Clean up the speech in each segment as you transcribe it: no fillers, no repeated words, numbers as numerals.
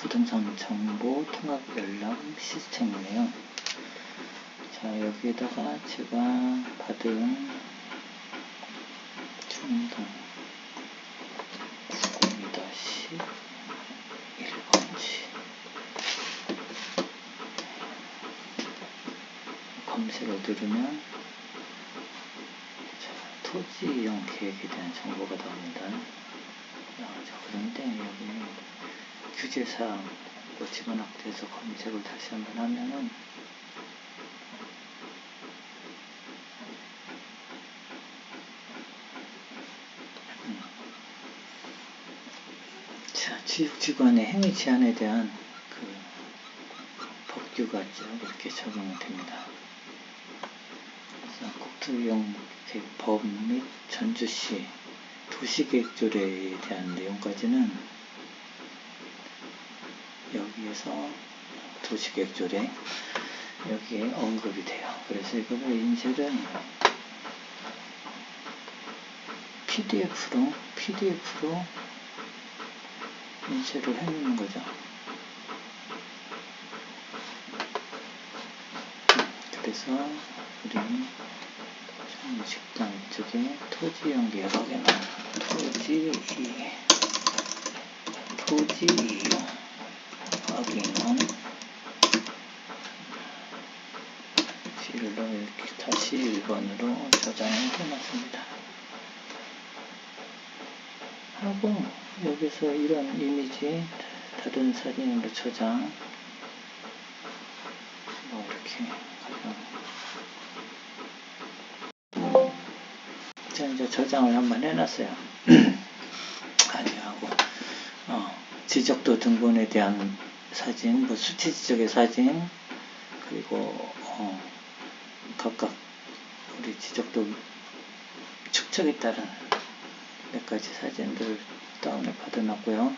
부동산 정보 통합 열람 시스템이네요. 자, 여기에다가 제가 받은 충동 90-1번지 검색을 누르면 토지 이용 계획에 대한 정보가 나옵니다. 그런데 여기 규제사항 집어넣기해서 검색을 다시 한번 하면은 자, 지육지구안의 행위 제한에 대한 그 법규가 이렇게 적용이 됩니다. 그래서 국토이용계획법 및 전주시 도시계획조례에 대한 내용까지는 여기에서 도시계획조례 여기에 언급이 돼요. 그래서 이거를 인쇄를 PDF로 인쇄를 해놓는 거죠. 그래서 우리 식당 쪽에 토지 이용 계획에 토지 이용 확인원 실로 이렇게 다시 1번으로 저장을 해놨습니다. 하고 여기서 이런 이미지 다른 사진으로 저장 이렇게 자, 이제 저장을 한번 해놨어요. 아니하고 지적도 등본에 대한 사진, 수치 지적의 사진, 그리고 각각 우리 지적도 축척에 따른 몇 가지 사진들을 다운을 받아놨고요.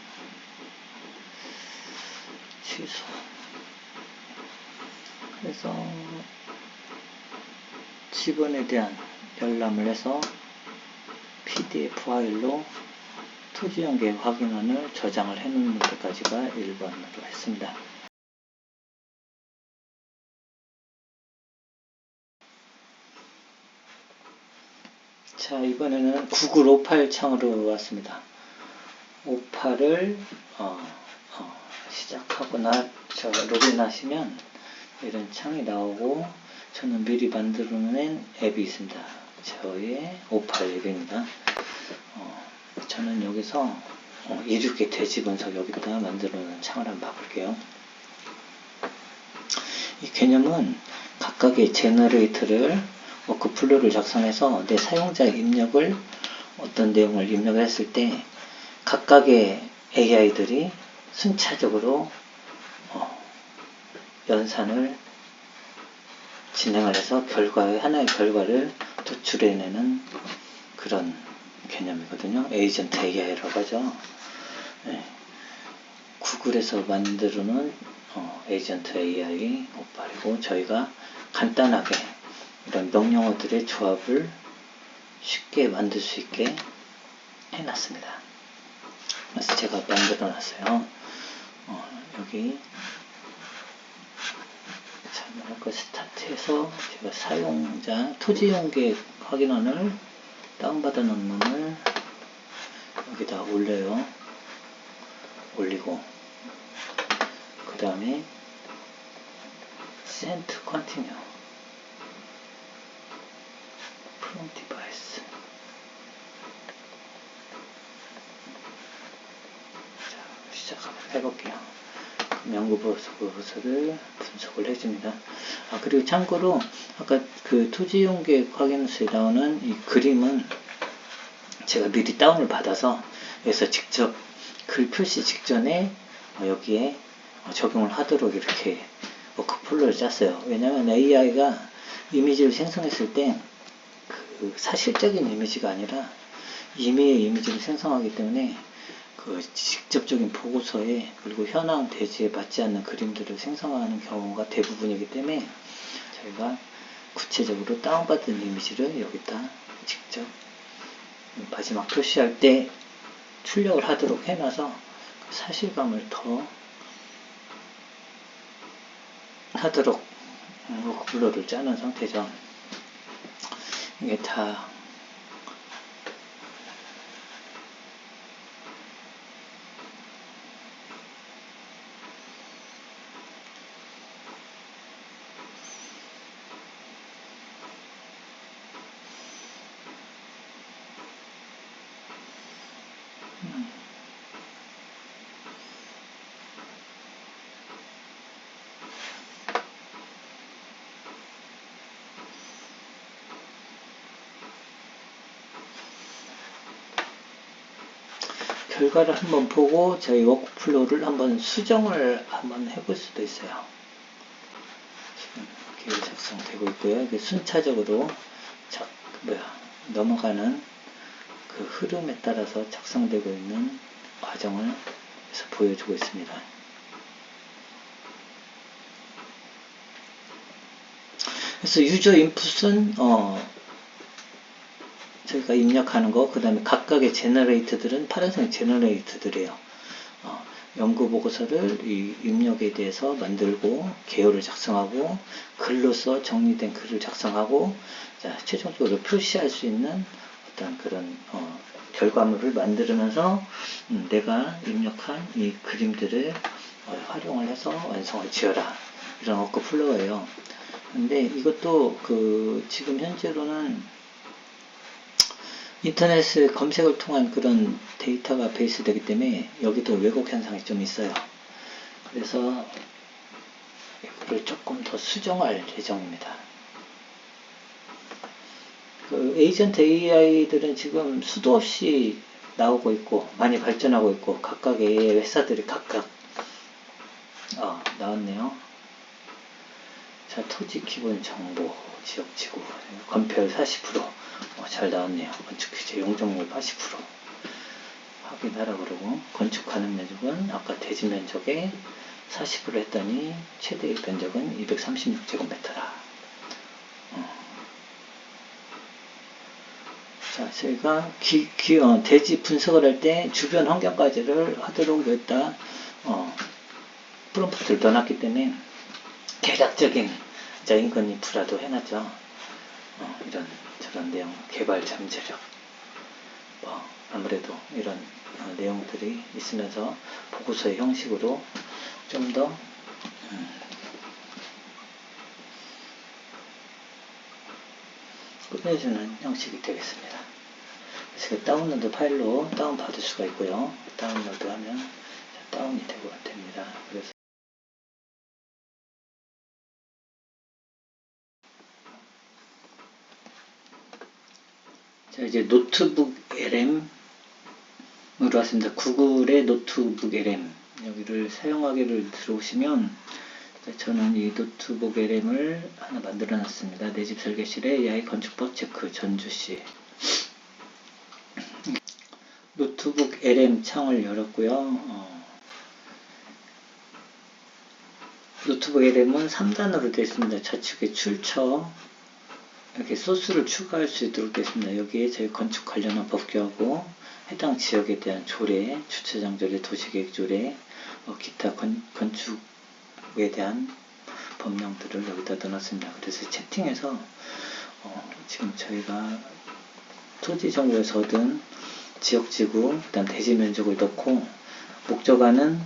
취소. 그래서 지번에 대한 열람을 해서 PDF 파일로 토지이용 계획 확인원을 저장을 해놓는 데까지가 1번으로 했습니다. 자, 이번에는 구글 58 창으로 왔습니다. 58을 시작하거나 로그인 하시면 이런 창이 나오고 저는 미리 만들어 놓은 앱이 있습니다. 저의 58 앱입니다. 저는 여기서 이륙의 돼지 분석 여기다 만들어 놓은 창을 한번 봐볼게요. 이 개념은 각각의 제너레이터를 워크플로우를 작성해서 내 사용자의 입력을 어떤 내용을 입력을 했을 때 각각의 AI들이 순차적으로 연산을 진행을 해서 하나의 결과를 도출해내는 그런 개념이거든요. 에이전트 AI라고 하죠. 네. 구글에서 만들어놓은 에이전트 AI 58이고 저희가 간단하게 이런 명령어들의 조합을 쉽게 만들 수 있게 해놨습니다. 그래서 제가 만들어 놨어요. 여기 참여할까 스타트해서 제가 사용자 토지이용 계획 확인원을 다운받아 놓은 놈을 여기다 올려요. 올리고 그 다음에 Send to Continue From Device. 자, 시작 한번 해볼게요. 연구보고서를 분석을 해줍니다. 그리고 참고로 아까 그 토지이용 계획 확인서에 나오는 이 그림은 제가 미리 다운을 받아서 여기서 직접 글 표시 직전에 여기에 적용을 하도록 이렇게 워크플로우를 짰어요. 왜냐하면 AI가 이미지를 생성했을 때 그 사실적인 이미지가 아니라 임의의 이미지를 생성하기 때문에 그 직접적인 보고서에 그리고 현황 대지에 맞지 않는 그림들을 생성하는 경우가 대부분이기 때문에 저희가 구체적으로 다운받은 이미지를 여기다 직접 마지막 표시할 때 출력을 하도록 해놔서 사실감을 더 하도록 워크플로우를 짜는 상태죠. 이게 다 결과를 한번 보고 저희 워크플로우를 한번 수정을 한번 해볼 수도 있어요. 지금 이렇게 작성되고 있고요. 이게 순차적으로 넘어가는 그 흐름에 따라서 작성되고 있는 과정을 보여주고 있습니다. 그래서 유저 인풋은 저희가 입력하는 거, 그 다음에 각각의 제너레이터들은 파란색 제너레이터들이에요. 연구 보고서를 이 입력에 대해서 만들고 개요를 작성하고 글로써 정리된 글을 작성하고 자, 최종적으로 표시할 수 있는 어떤 그런 결과물을 만들면서 내가 입력한 이 그림들을 활용을 해서 완성을 지어라, 이런 워크플로우예요. 근데 이것도 지금 현재로는 인터넷 검색을 통한 그런 데이터가 베이스되기 때문에 여기도 왜곡 현상이 좀 있어요. 그래서 이거를 조금 더 수정할 예정입니다. 에이전트 AI들은 지금 수도 없이 나오고 있고 많이 발전하고 있고 각각의 회사들이 각각 나왔네요. 자, 토지 기본 정보, 지역 지구, 건폐율 40%, 잘 나왔네요. 건축 규제 용적률 80% 확인하라 그러고, 건축 가능 면적은 아까 대지 면적에 40% 했더니 최대 면적은 236제곱미터라. 자, 저희가 대지 분석을 할 때 주변 환경까지를 하도록 여기다 프롬프트를 넣어놨기 때문에 대략적인 인건 인프라도 해놨죠. 이런 저런 내용, 개발 잠재력, 아무래도 이런 내용들이 있으면서 보고서의 형식으로 좀 더 끝내주는 형식이 되겠습니다. 그래서 다운로드 파일로 다운받을 수가 있고요. 다운로드 하면 다운이 되고 됩니다. 그래서 자, 이제 노트북 LM으로 왔습니다. 구글의 노트북 LM 여기를 사용하기를 들어오시면 저는 이 노트북 LM을 하나 만들어 놨습니다. 내 집 설계실에 AI 건축법 체크 전주시. 노트북 LM 창을 열었고요. 노트북 LM은 3단으로 되어 있습니다. 좌측에 출처, 이렇게 소스를 추가할 수 있도록 되어 있습니다. 여기에 저희 건축 관련한 법규하고 해당 지역에 대한 조례, 주차장 조례, 도시계획 조례, 기타 건축에 대한 법령들을 여기다 넣어놨습니다. 그래서 채팅해서 지금 저희가 토지 정보에서 얻은 지역지구, 일단 대지 면적을 넣고 목적어는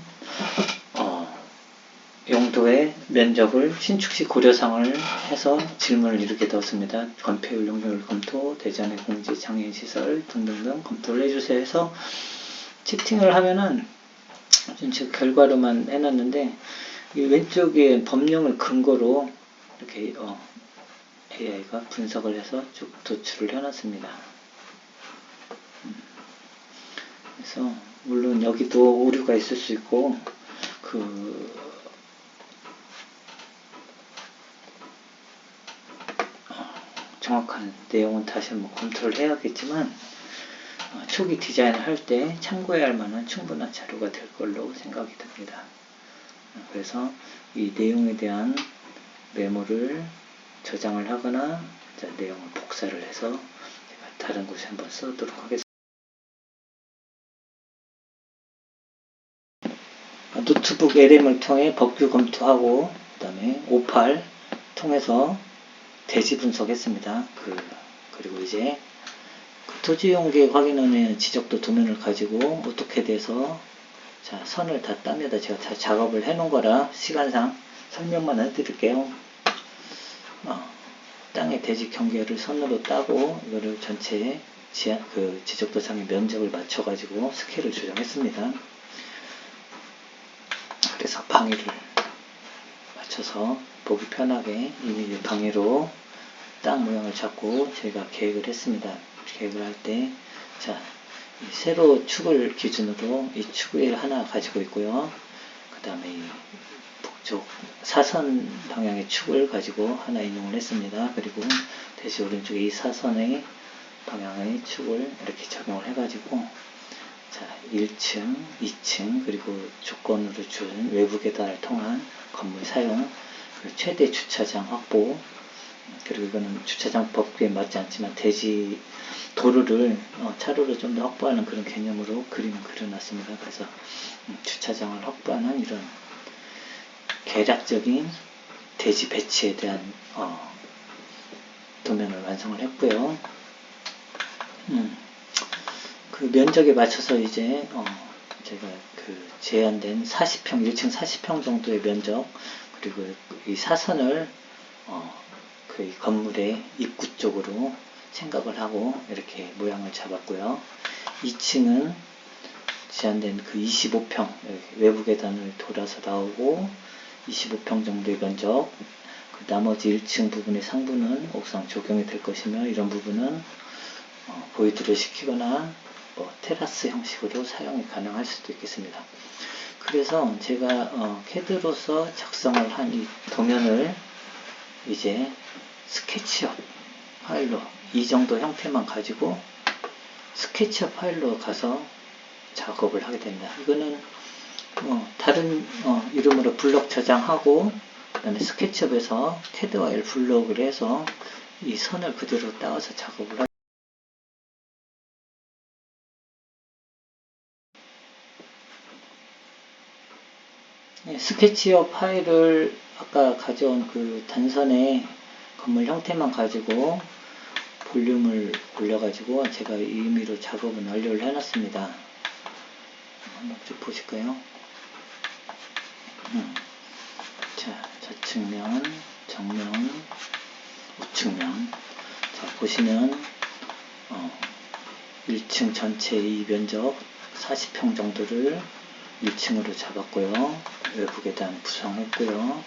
용도의 면적을 신축시 고려사항을 해서 질문을 이렇게 넣었습니다. 건폐율 용적률 검토, 대전의 공지, 장애인 시설 등등등 검토를 해주세요 해서 채팅을 하면은 전체 결과로만 해놨는데 이 왼쪽에 법령을 근거로 이렇게 AI가 분석을 해서 쭉 도출을 해놨습니다. 그래서 물론 여기도 오류가 있을 수 있고 정확한 내용은 다시 한번 검토를 해야겠지만 초기 디자인을 할 때 참고해야 할 만한 충분한 자료가 될 걸로 생각이 듭니다. 그래서 이 내용에 대한 메모를 저장을 하거나 내용을 복사를 해서 제가 다른 곳에 한번 써도록 하겠습니다. 노트북 LM을 통해 법규 검토하고 다음에 58 통해서 대지 분석했습니다. 그리고 이제 토지용계획 확인원의 지적도 도면을 가지고 오토캐드에서 자, 선을 다 따면다 제가 다 작업을 해 놓은 거라 시간상 설명만 해드릴게요. 땅의 대지 경계를 선으로 따고 이거를 전체 지적도상의 면적을 맞춰 가지고 스케일을 조정했습니다. 그래서 방위를 맞춰서 보기 편하게 이미 방위로 땅 모양을 잡고 저희가 계획을 했습니다. 계획을 할 때, 자, 세로 축을 기준으로 이 축을 하나 가지고 있고요. 그 다음에 이 북쪽 사선 방향의 축을 가지고 하나 인용을 했습니다. 그리고 대시 오른쪽에 이 사선의 방향의 축을 이렇게 적용을 해가지고, 자, 1층, 2층, 그리고 조건으로 준 외부 계단을 통한 건물 사용, 그리고 최대 주차장 확보, 그리고 이거는 주차장 법규에 맞지 않지만 대지 도로를 차로를 좀 더 확보하는 그런 개념으로 그림을 그려놨습니다. 그래서 주차장을 확보하는 이런 개략적인 대지 배치에 대한 도면을 완성을 했고요. 그 면적에 맞춰서 이제 제가 그 제한된 40평, 1층 40평 정도의 면적, 그리고 이 사선을 그 건물의 입구 쪽으로 생각을 하고 이렇게 모양을 잡았고요. 2층은 제한된 그 25평 외부 계단을 돌아서 나오고 25평 정도의 면적, 그 나머지 1층 부분의 상부는 옥상 적용이 될 것이며 이런 부분은 보이드를 시키거나 테라스 형식으로 사용이 가능할 수도 있겠습니다. 그래서 제가 캐드로서 작성을 한 이 도면을 이제 스케치업 파일로 이 정도 형태만 가지고 스케치업 파일로 가서 작업을 하게 됩니다. 이거는 다른 이름으로 블럭 저장하고 그 다음에 스케치업에서 캐드 파일 블럭을 해서 이 선을 그대로 따와서 작업을 하게 스케치업 파일을 아까 가져온 그 단선의 건물 형태만 가지고 볼륨을 올려가지고 제가 임의로 작업은 완료를 해놨습니다. 한번 쭉 보실까요? 자, 좌측면, 정면, 우측면. 자, 보시면 1층 전체 이 면적 40평 정도를 1층으로 잡았고요. 외부 계단 구성했고요.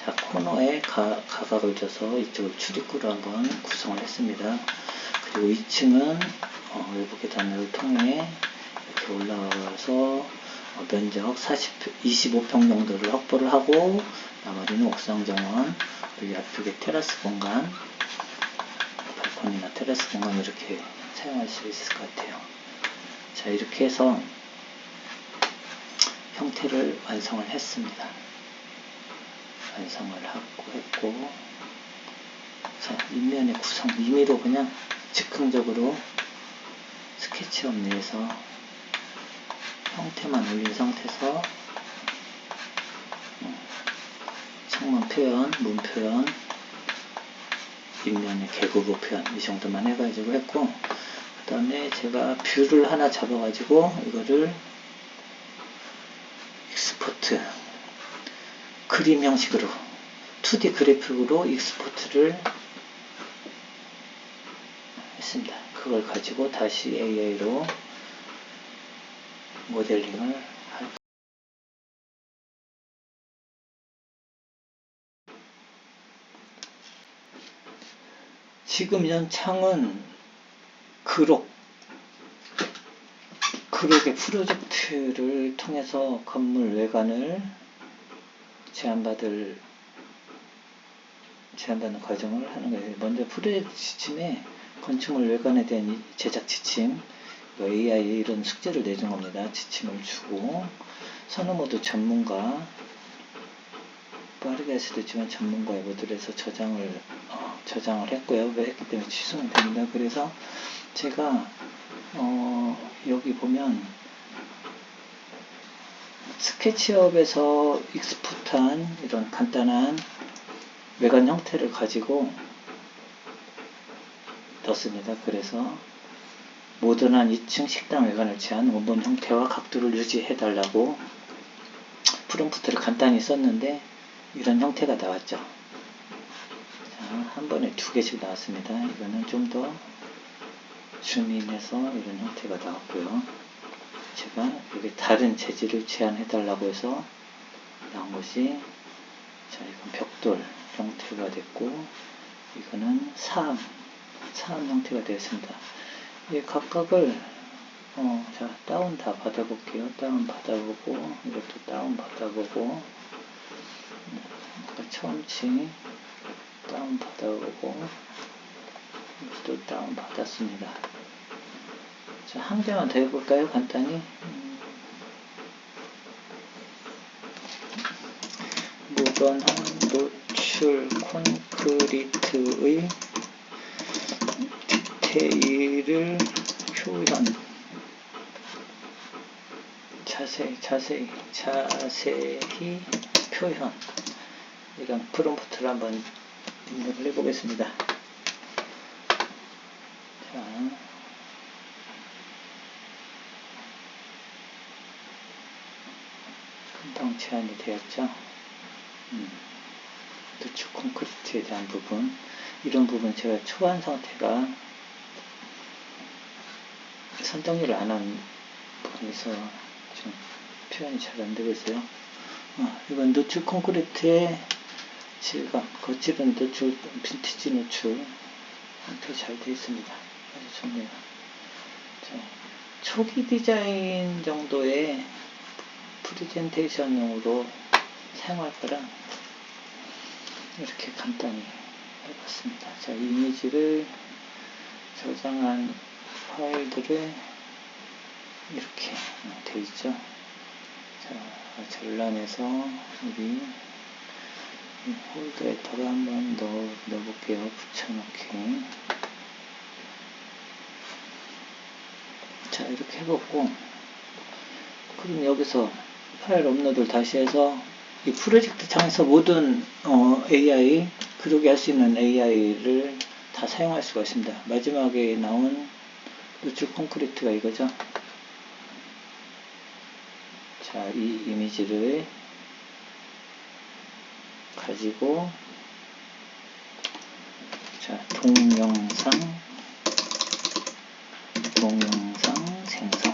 자, 코너에 가각을 줘서 이쪽을 출입구로 한번 구성을 했습니다. 그리고 2층은 외부 계단을 통해 이렇게 올라와서 면적 25평 정도를 확보를 하고 나머지는 옥상 정원, 여기 앞쪽에 테라스 공간, 발코니나 테라스 공간 이렇게 사용할 수 있을 것 같아요. 자, 이렇게 해서 형태를 완성을 했습니다. 완성을 했고, 자, 인면의 구성, 임의로 그냥 즉흥적으로 스케치업 내에서 형태만 올린 상태에서 창문 표현, 문 표현, 인면의 개구부 표현 이 정도만 해가지고 했고, 그 다음에 제가 뷰를 하나 잡아가지고 이거를 익스포트 그림 형식으로 2D 그래픽으로 익스포트를 했습니다. 그걸 가지고 다시 AI로 모델링을 할 지금 현 창은 그록의 프로젝트를 통해서 건물 외관을 제안받는 과정을 하는 거예요. 먼저 프로젝트 지침에 건축물 외관에 대한 제작 지침, AI에 이런 숙제를 내준 겁니다. 지침을 주고 선호모드 전문가, 빠르게 할 수도 있지만 전문가의 모드로 해서 저장을 했고요. 왜 했기 때문에 취소는 됩니다. 그래서 제가 여기 보면 스케치업에서 익스포트한 이런 간단한 외관 형태를 가지고 넣습니다. 그래서 모던한 2층 식당 외관을 취한 원본 형태와 각도를 유지해 달라고 프롬프트를 간단히 썼는데 이런 형태가 나왔죠. 자, 한 번에 2개씩 나왔습니다. 이거는 좀 더 줌인해서 이런 형태가 나왔고요. 제가 여기 다른 재질을 제안해 달라고 해서 나온 것이, 자, 이건 벽돌 형태가 됐고, 이거는 사암 형태가 되었습니다. 이 각각을 자, 다운 다 받아볼게요. 다운 받아보고, 이것도 다운 받아보고, 아까 처음치 다운 받아보고, 이것도 다운 받았습니다. 자, 한 개만 더 해볼까요? 간단히. 무던한 노출 콘크리트의 디테일을 표현, 자세히 표현, 이런 프롬프트를 한번 입력을 해보겠습니다. 자, 금방 제한이 되었죠. 노출 콘크리트에 대한 부분, 이런 부분 제가 초안 상태가 선정률을 안 한 부분에서 좀 표현이 잘 안 되고 있어요. 이건 노출 콘크리트의 질감, 거칠은 노출, 빈티지 노출 형태 잘 되어 있습니다. 아주 좋네요. 자, 초기 디자인 정도의 프레젠테이션용으로 사용할 거라 이렇게 간단히 해봤습니다. 자, 이미지를 저장한 파일들을 이렇게 되어 있죠. 자, 전란에서 우리 홀더에다가 한번 넣어볼게요. 붙여넣기. 자, 이렇게 해봤고, 그럼 여기서 파일 업로드를 다시 해서 이 프로젝트 창에서 모든 AI, 그러게 할 수 있는 AI를 다 사용할 수가 있습니다. 마지막에 나온 노출 콘크리트가 이거죠. 자, 이 이미지를 가지고, 자, 동영상 생성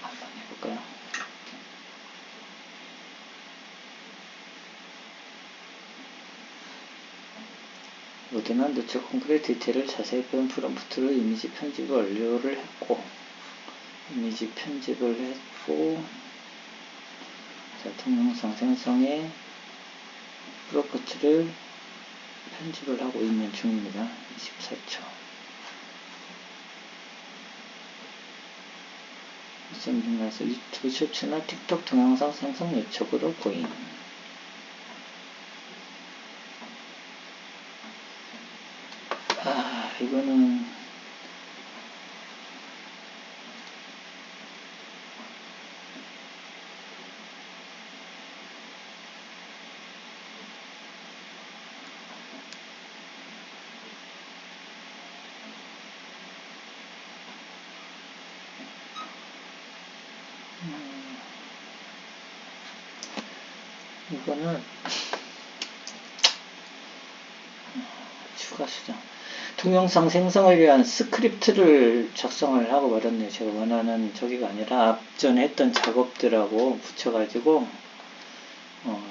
한번 해볼까요? 모든한 노출 콘크리트 디테일을 자세히 표현 프롬프트로 이미지 편집을 완료를 했고, 자, 동영상 생성에 프로포트를 편집을 하고 있는 중입니다. 24초. 중에서 유튜브 쇼츠나 틱톡 동영상 생성 요청으로 고인. 이거는 추가 수정. 동영상 생성을 위한 스크립트를 작성을 하고 말았네요. 제가 원하는 저기가 아니라 앞전에 했던 작업들하고 붙여가지고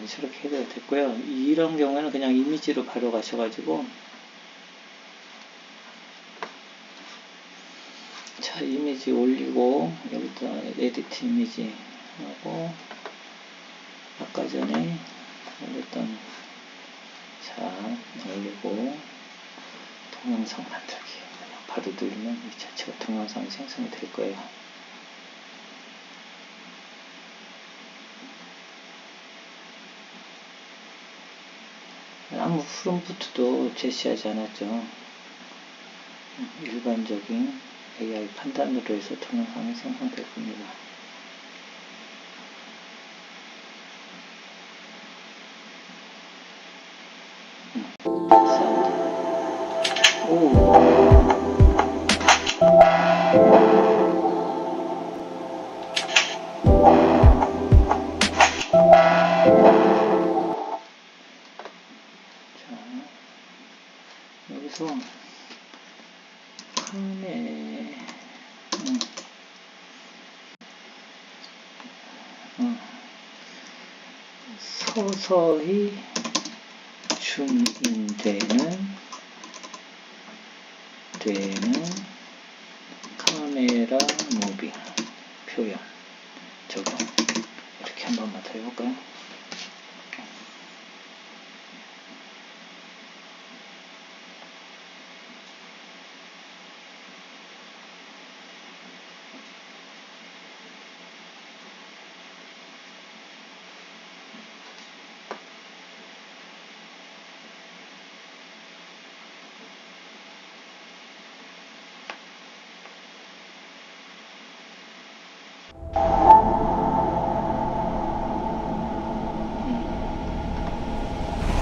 저렇게 해도 됐고요. 이런 경우에는 그냥 이미지로 바로 가셔가지고, 자, 이미지 올리고 여기다 에디트 이미지 하고, 아까 전에 올렸던, 자, 올리고 동영상 만들기, 그냥 바로 누르면 이 자체가 동영상이 생성이 될 거예요. 아무 프롬프트도 제시하지 않았죠. 일반적인 AI 판단으로 해서 동영상이 생성될 겁니다. 오. 자, 여기서 카메 서서히 줌인되는 카메라 무빙 표현 적용. 이렇게 한 번만 더 해볼까요?